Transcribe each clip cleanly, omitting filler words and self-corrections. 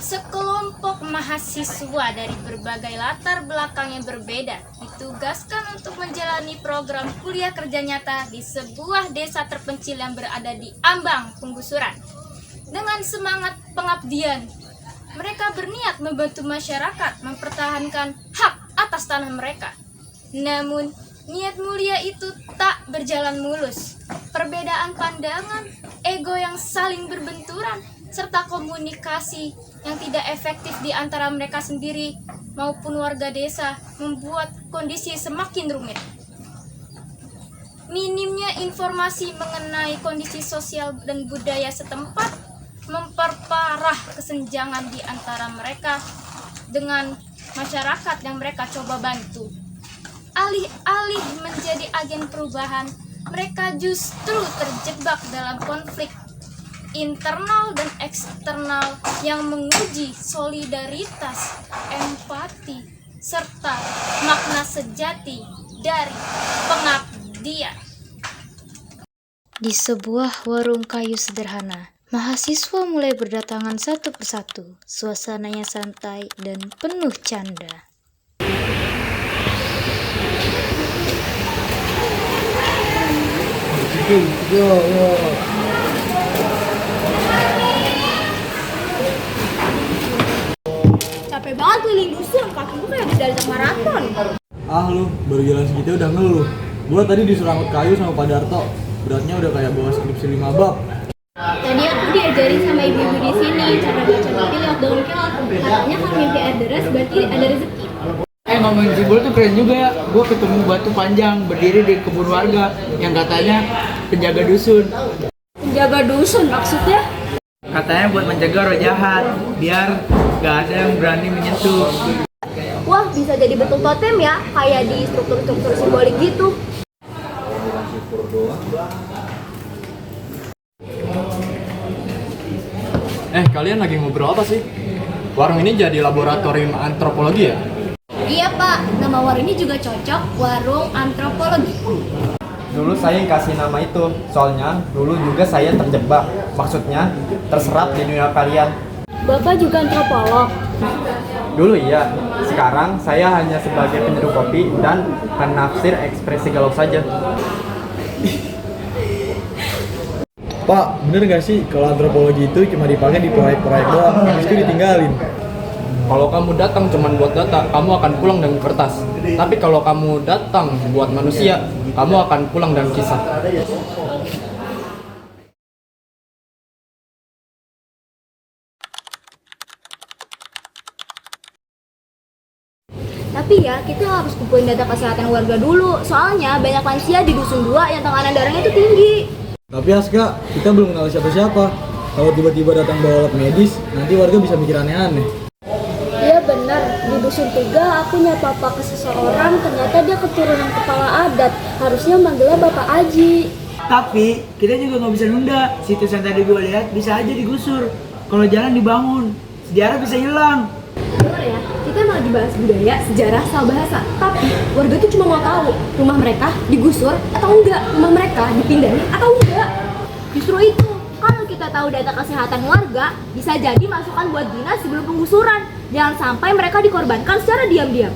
Sekelompok mahasiswa dari berbagai latar belakang yang berbeda ditugaskan untuk menjalani program kuliah kerja nyata di sebuah desa terpencil yang berada di ambang penggusuran. Dengan semangat pengabdian, mereka berniat membantu masyarakat mempertahankan hak atas tanah mereka. Namun, niat mulia itu tak berjalan mulus. Perbedaan pandangan, ego yang saling berbenturan, serta komunikasi yang tidak efektif di antara mereka sendiri maupun warga desa membuat kondisi semakin rumit. Minimnya informasi mengenai kondisi sosial dan budaya setempat memperparah kesenjangan di antara mereka dengan masyarakat yang mereka coba bantu. Alih-alih menjadi agen perubahan, mereka justru terjebak dalam konflik internal dan eksternal yang menguji solidaritas, empati, serta makna sejati dari pengabdian. Di sebuah warung kayu sederhana, mahasiswa mulai berdatangan satu persatu. Suasananya santai dan penuh canda. Capek banget keliling dusun, kaki gue kayak di dalam maraton. Ah lu, baru jalan segitu udah ngeluh. Gua tadi disuruh angkut kayu sama Pak Darto. Beratnya udah kayak bawa skripsi 5 bab. Tadi aku diajarin sama ibu-ibu di sini cara baca mimpi lewat daun kelor. Katanya kalau mimpi ada deras berarti ada rezeki. Ngomongin Cibul tuh keren juga ya. Gue ketemu batu panjang berdiri di kebun warga yang katanya penjaga dusun. Penjaga dusun maksudnya? Katanya buat mencegah roh jahat, biar gak ada yang berani menyentuh. Wah, bisa jadi bentuk totem ya, kayak di struktur-struktur simbolik gitu. Kalian lagi ngobrol apa sih? Warung ini jadi laboratorium antropologi ya? Iya Pak, nama warung ini juga cocok, warung antropologi. Dulu saya yang kasih nama itu, soalnya dulu juga saya terjebak. Maksudnya, terserap di dunia kalian. Bapak juga antropolog? Dulu iya, sekarang saya hanya sebagai penyeduh kopi dan penafsir ekspresi galau saja. Pak, bener gak sih kalau antropologi itu cuma dipakai di proyek-proyek doang, habis itu ditinggalin? Kalau kamu datang cuma buat data, kamu akan pulang dengan kertas. Tapi kalau kamu datang buat manusia, kamu akan pulang dengan kisah. Tapi ya, kita harus kumpulin data kesehatan warga dulu. Soalnya banyak lansia di dusun 2 yang tekanan darahnya itu tinggi. Tapi Aska, kita belum kenal siapa-siapa. Kalau tiba-tiba datang bawa alat medis, nanti warga bisa mikir aneh-aneh. Iya benar, di dusun 3 aku nyapa ke seseorang, ternyata dia keturunan kepala adat. Harusnya manggilnya Bapak Aji. Tapi kita juga nggak bisa nunda. Situs yang tadi gue lihat bisa aja digusur. Kalau jalan dibangun, sejarah bisa hilang. Benar ya, kita malah dibahas budaya, sejarah, sama bahasa. Tapi warga tuh cuma mau tahu rumah mereka digusur atau enggak, rumah mereka dipindahin atau enggak. Justru itu, kalau kita tahu data kesehatan warga, bisa jadi masukan buat dinas sebelum penggusuran. Jangan sampai mereka dikorbankan secara diam-diam.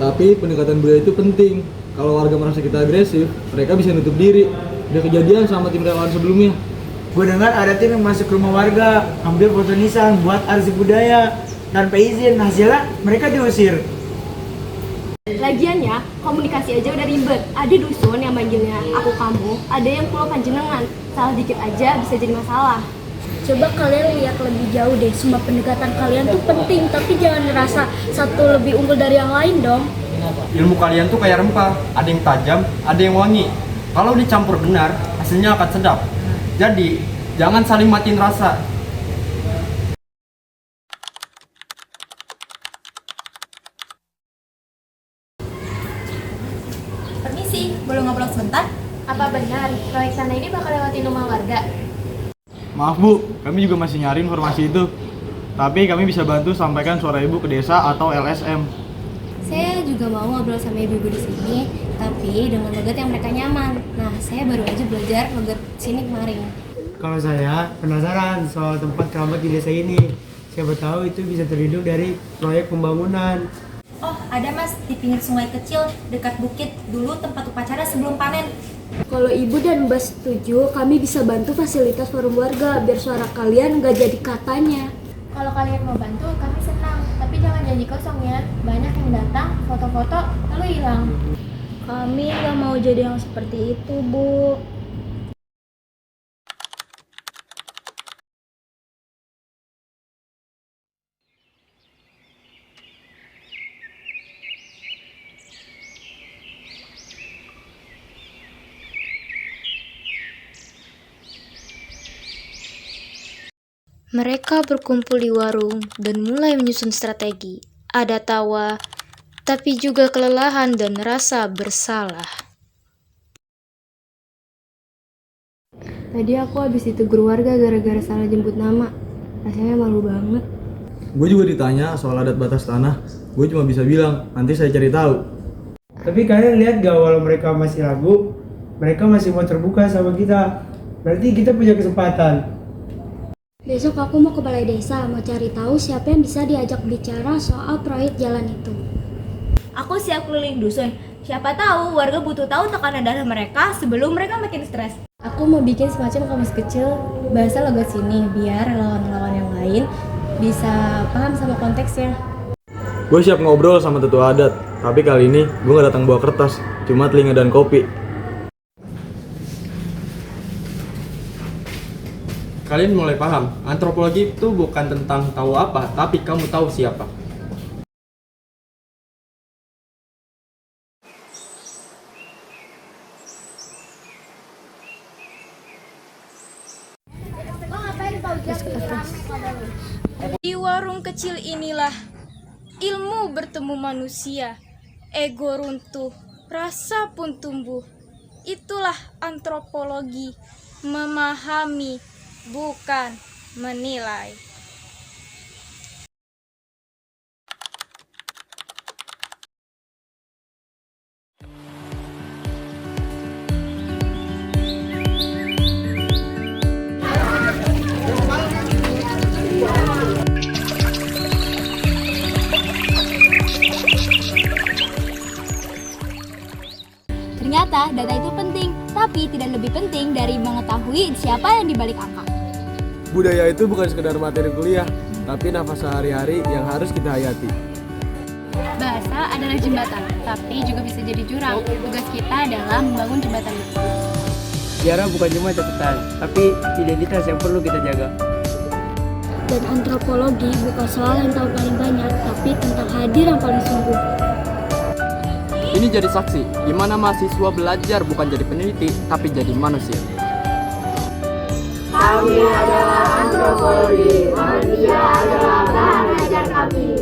Tapi pendekatan budaya itu penting. Kalau warga merasa kita agresif, mereka bisa nutup diri. Udah kejadian sama tim relawan sebelumnya. Gue dengar ada tim yang masuk ke rumah warga, ambil foto nisan buat arsip budaya. Tanpa izin, hasilnya mereka diusir. Lagian ya, komunikasi aja udah ribet. Ada dusun yang manggilnya aku kamu, ada yang pulau panjenengan. Salah dikit aja bisa jadi masalah. Coba kalian lihat lebih jauh deh, semua pendekatan kalian tuh penting, tapi jangan ngerasa satu lebih unggul dari yang lain dong. Ilmu kalian tuh kayak rempah, ada yang tajam, ada yang wangi. Kalau dicampur benar, hasilnya hasilnya akan sedap. Jadi, jangan saling matiin rasa. Permisi, boleh ngobrol sebentar? Apa benar proyek tanah ini bakal lewatin rumah warga? Maaf Bu, kami juga masih nyari informasi itu. Tapi kami bisa bantu sampaikan suara ibu ke desa atau LSM. Saya juga mau ngobrol sama ibu-ibu di sini, tapi dengan logat yang mereka nyaman. Nah, saya baru aja belajar logat sini kemarin. Kalau saya penasaran soal tempat keramat di desa ini. Siapa tahu itu bisa terhidup dari proyek pembangunan. Oh, ada Mas, di pinggir sungai kecil, dekat bukit, dulu tempat upacara sebelum panen. Kalau Ibu dan Mbak setuju, kami bisa bantu fasilitas forum warga biar suara kalian nggak jadi katanya. Kalau kalian mau bantu, kami senang. Tapi jangan janji kosong ya. Banyak yang datang, foto-foto, lalu hilang. Kami nggak mau jadi yang seperti itu, Bu. Mereka berkumpul di warung dan mulai menyusun strategi. Ada tawa, tapi juga kelelahan dan rasa bersalah. Tadi aku habis ditegur warga gara-gara salah jemput nama. Rasanya malu banget. Gue juga ditanya soal adat batas tanah. Gue cuma bisa bilang, nanti saya cari tahu. Tapi kalian lihat gak, walau mereka masih ragu, mereka masih mau terbuka sama kita. Berarti kita punya kesempatan. Besok aku mau ke balai desa, mau cari tahu siapa yang bisa diajak bicara soal proyek jalan itu. Aku siap keliling dusun. Siapa tahu warga butuh tahu tekanan darah mereka sebelum mereka makin stres. Aku mau bikin semacam kamus kecil bahasa logat sini biar relawan-relawan yang lain bisa paham sama konteksnya. Gue siap ngobrol sama tetua adat, tapi kali ini gue gak datang bawa kertas, cuma telinga dan kopi. Kalian mulai paham, antropologi itu bukan tentang tahu apa, tapi kamu tahu siapa. Di warung kecil inilah ilmu bertemu manusia, ego runtuh, rasa pun tumbuh. Itulah antropologi, memahami, bukan menilai. Ternyata data itu penting, tapi tidak lebih penting dari mengetahui siapa yang dibalik angka. Budaya itu bukan sekedar materi kuliah, tapi nafas sehari-hari yang harus kita hayati. Bahasa adalah jembatan, tapi juga bisa jadi jurang. Tugas kita adalah membangun jembatan itu. Sejarah bukan cuma catatan, tapi identitas yang perlu kita jaga. Dan antropologi bukan soal yang tahu paling banyak, tapi tentang hadir yang paling sungguh. Ini jadi saksi, di mana mahasiswa belajar bukan jadi peneliti, tapi jadi manusia. Kami adalah antropologi, manusia adalah bahan ajar kami.